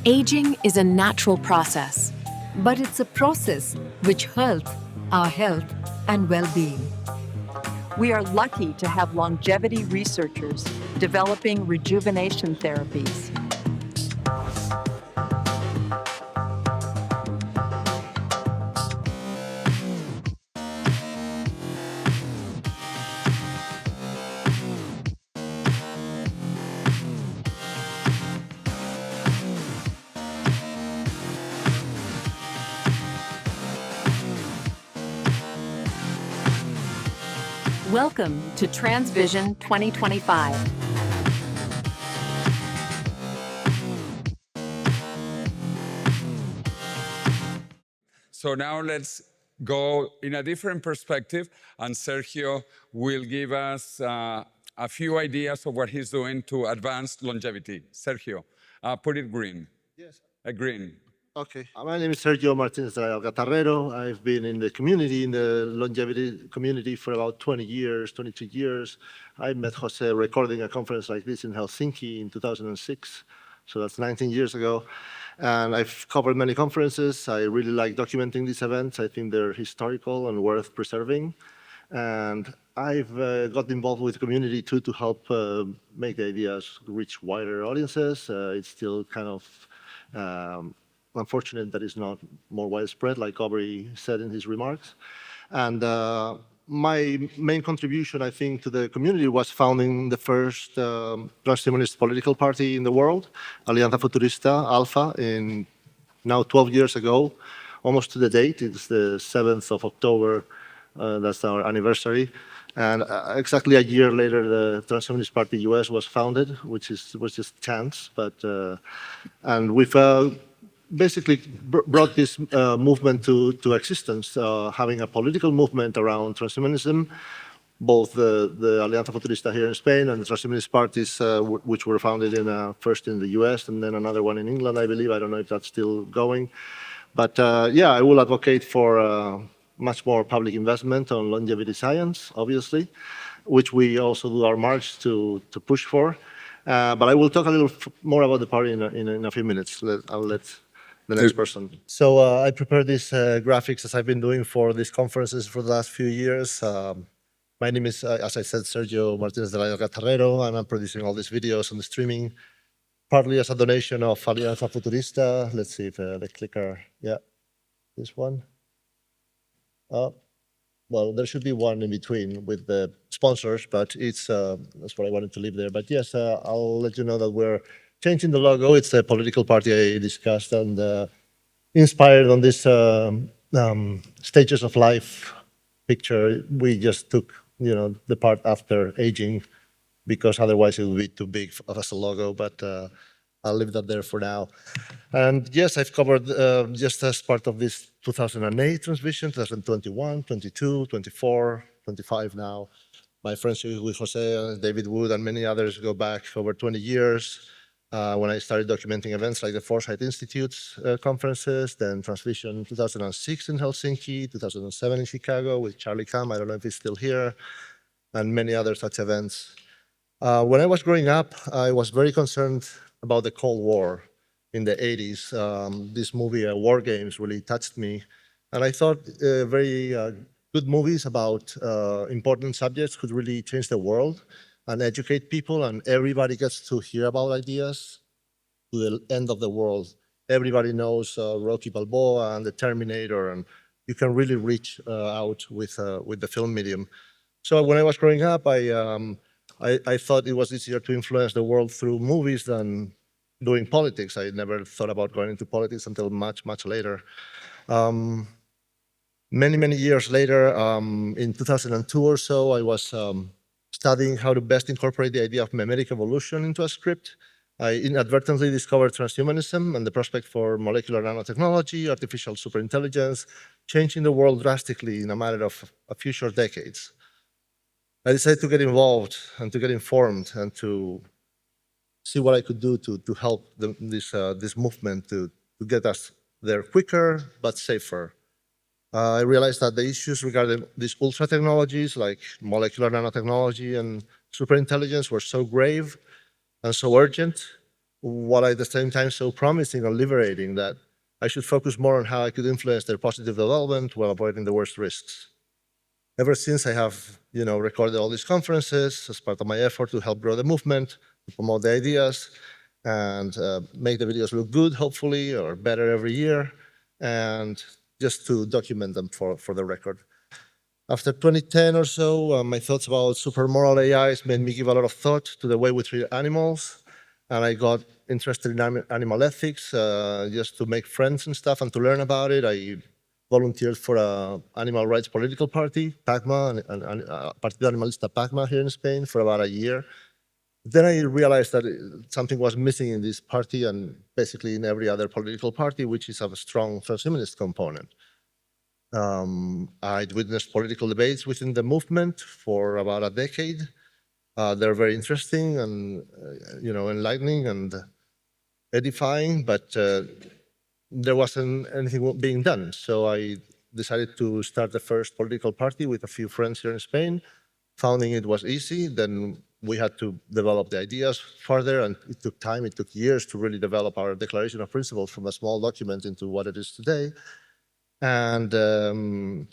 Aging is a natural process. But it's a process which hurts our health and well-being. We are lucky to have longevity researchers developing rejuvenation therapies. Welcome to TransVision 2025. So now let's go in a different perspective, and Sergio will give us a few ideas of what he's doing to advance longevity. Sergio, put it green. Yes. Green. Okay. My name is Sergio Martínez Tarrero. I've been in the community, in the longevity community for about 20 years, 22 years. I met Jose recording a conference like this in Helsinki in 2006. So that's 19 years ago. And I've covered many conferences. I really like documenting these events. I think they're historical and worth preserving. And I've got involved with the community too to help make the ideas reach wider audiences. It's still kind of unfortunate that it's not more widespread, like Aubrey said in his remarks. And my main contribution, I think, to the community was founding the first transhumanist political party in the world, Alianza Futurista, Alpha, in now 12 years ago, almost to the date. It's the 7th of October. That's our anniversary. And exactly a year later, the Transhumanist Party US was founded, which was just chance. But and we've basically brought this movement to existence, having a political movement around transhumanism, both the Alianza Futurista here in Spain and the transhumanist parties, which were founded first in the US and then another one in England, I believe. I don't know if that's still going. But yeah, I will advocate for much more public investment on longevity science, obviously, which we also do our march to push for. But I will talk a little more about the party in a few minutes. I'll let the next person. So I prepared these graphics as I've been doing for these conferences for the last few years. My name is, as I said, Sergio Martínez Tarrero, and I'm producing all these videos on the streaming, partly as a donation of Alianza Futurista. Let's see if the clicker, yeah, this one. Well, there should be one in between with the sponsors, but it's that's what I wanted to leave there. But yes, I'll let you know that we're changing the logo. It's the political party I discussed and inspired on this stages of life picture. We just took, the part after aging because otherwise it would be too big as a logo, but I'll leave that there for now. And yes, I've covered just as part of this 2008 TransVision, 2021, 22, 24, 25 now. My friendship with Jose, David Wood, and many others go back over 20 years. When I started documenting events like the Foresight Institute's conferences, then TransVision 2006 in Helsinki, 2007 in Chicago with Charlie Kam, I don't know if he's still here, and many other such events. When I was growing up, I was very concerned about the Cold War in the 80s. This movie, War Games, really touched me. And I thought very good movies about important subjects could really change the world and educate people, and everybody gets to hear about ideas to the end of the world. Everybody knows Rocky Balboa and the Terminator, and you can really reach out with the film medium. So when I was growing up, I thought it was easier to influence the world through movies than doing politics. I never thought about going into politics until much, much later. Many years later, in 2002 or so, I was studying how to best incorporate the idea of memetic evolution into a script. I inadvertently discovered transhumanism and the prospect for molecular nanotechnology, artificial superintelligence, changing the world drastically in a matter of a few short decades. I decided to get involved and to get informed and to see what I could do to help this movement to get us there quicker but safer. I realized that the issues regarding these ultra technologies like molecular nanotechnology and superintelligence were so grave and so urgent while at the same time so promising and liberating that I should focus more on how I could influence their positive development while avoiding the worst risks. Ever since I have, recorded all these conferences as part of my effort to help grow the movement, to promote the ideas, and make the videos look good, hopefully, or better every year, and just to document them for the record. After 2010 or so, my thoughts about supermoral AIs made me give a lot of thought to the way we treat animals, and I got interested in animal ethics just to make friends and stuff and to learn about it. I volunteered for an animal rights political party, PACMA, Partido Animalista PACMA here in Spain for about a year. Then I realized that something was missing in this party and basically in every other political party, which is a strong transhumanist component. I'd witnessed political debates within the movement for about a decade. They're very interesting and enlightening and edifying, but there wasn't anything being done. So I decided to start the first political party with a few friends here in Spain. Founding it was easy. Then we had to develop the ideas further, and it took time. It took years to really develop our declaration of principles from a small document into what it is today. And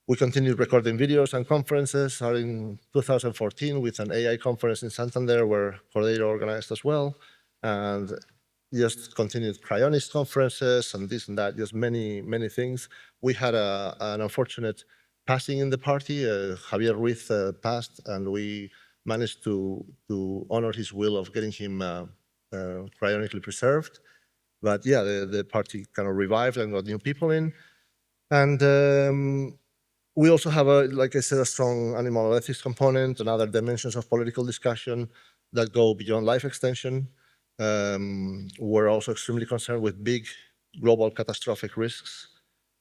we continued recording videos and conferences, starting in 2014 with an AI conference in Santander where Tarrero organized as well, and just continued cryonics conferences and this and that, just many, many things. We had an unfortunate passing in the party. Javier Ruiz passed, and we managed to honor his will of getting him cryonically preserved. But yeah, the party kind of revived and got new people in. And we also have, like I said, a strong animal ethics component and other dimensions of political discussion that go beyond life extension. We're also extremely concerned with big global catastrophic risks,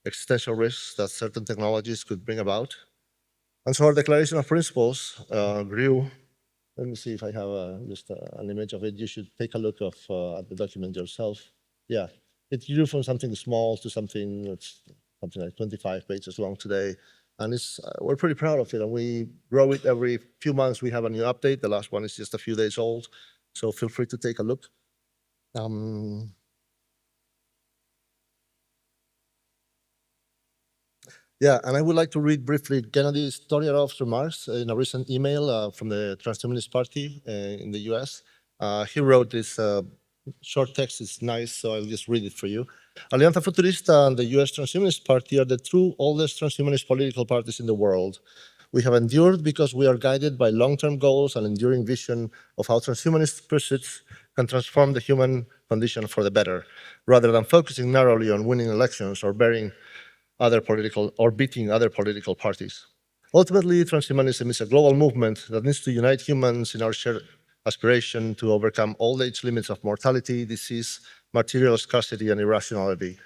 existential risks that certain technologies could bring about. And so our declaration of principles grew. Let me see if I have just an image of it. You should take a look at the document yourself. Yeah, it grew from something small to something that's something like 25 pages long today. And we're pretty proud of it. And we grow it every few months. We have a new update. The last one is just a few days old. So feel free to take a look. Yeah, and I would like to read briefly Gennady Storyarov's remarks in a recent email from the Transhumanist Party in the US. He wrote this short text. It's nice, so I'll just read it for you. Alianza Futurista and the US Transhumanist Party are the true oldest transhumanist political parties in the world. We have endured because we are guided by long-term goals and enduring vision of how transhumanist pursuits can transform the human condition for the better, rather than focusing narrowly on winning elections or beating other political parties. Ultimately, transhumanism is a global movement that needs to unite humans in our shared aspiration to overcome old age limits of mortality, disease, material scarcity, and irrationality.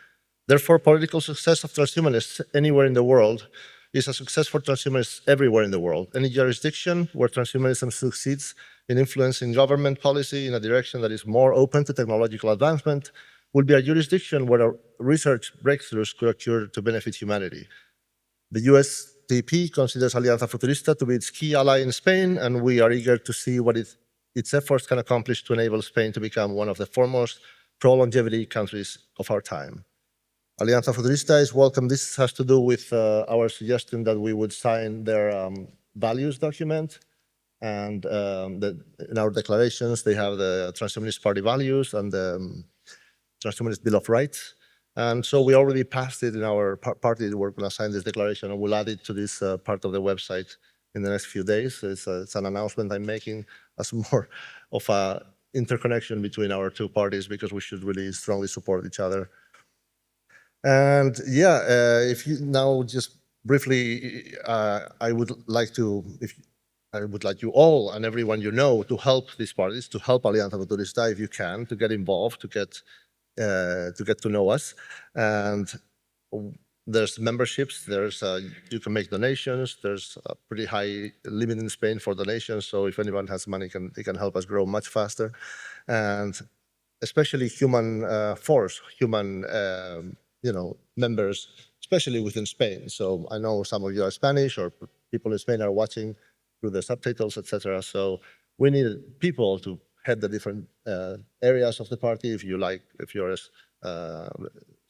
Therefore, political success of transhumanists anywhere in the world is a success for transhumanists everywhere in the world. Any jurisdiction where transhumanism succeeds in influencing government policy in a direction that is more open to technological advancement will be a jurisdiction where our research breakthroughs could occur to benefit humanity. The USTP considers Alianza Futurista to be its key ally in Spain, and we are eager to see what its efforts can accomplish to enable Spain to become one of the foremost pro-longevity countries of our time. Alianza Futurista is welcome. This has to do with our suggestion that we would sign their values document. And in our declarations, they have the Transhumanist Party values and the Transhumanist Bill of Rights. And so we already passed it in our party. We're going to sign this declaration, and we'll add it to this part of the website in the next few days. It's an announcement I'm making as more of an interconnection between our two parties, because we should really strongly support each other. And yeah, if you now just briefly, I would like you all and everyone you know to help these parties, to help Alianza Futurista if you can, to get involved, to get to know us. And there's memberships, you can make donations. There's a pretty high limit in Spain for donations, so if anyone has money, they can help us grow much faster. And especially human members, especially within Spain. So I know some of you are Spanish, or people in Spain are watching through the subtitles, etc. So we need people to head the different areas of the party. If you're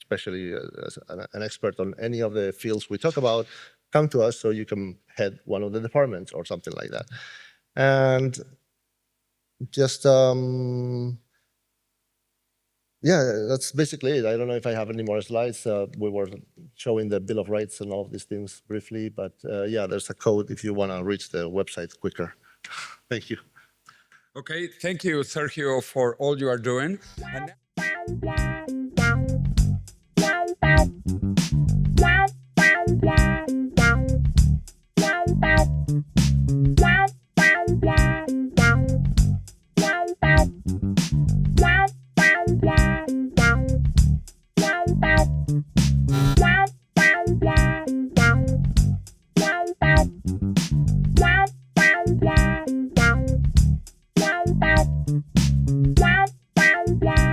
especially as an expert on any of the fields we talk about, come to us so you can head one of the departments or something like that. And just, yeah, that's basically it. I don't know if I have any more slides. We were showing the Bill of Rights and all of these things briefly, but yeah, there's a code if you want to reach the website quicker. Thank you. Okay, thank you, Sergio, for all you are doing. And Yeah.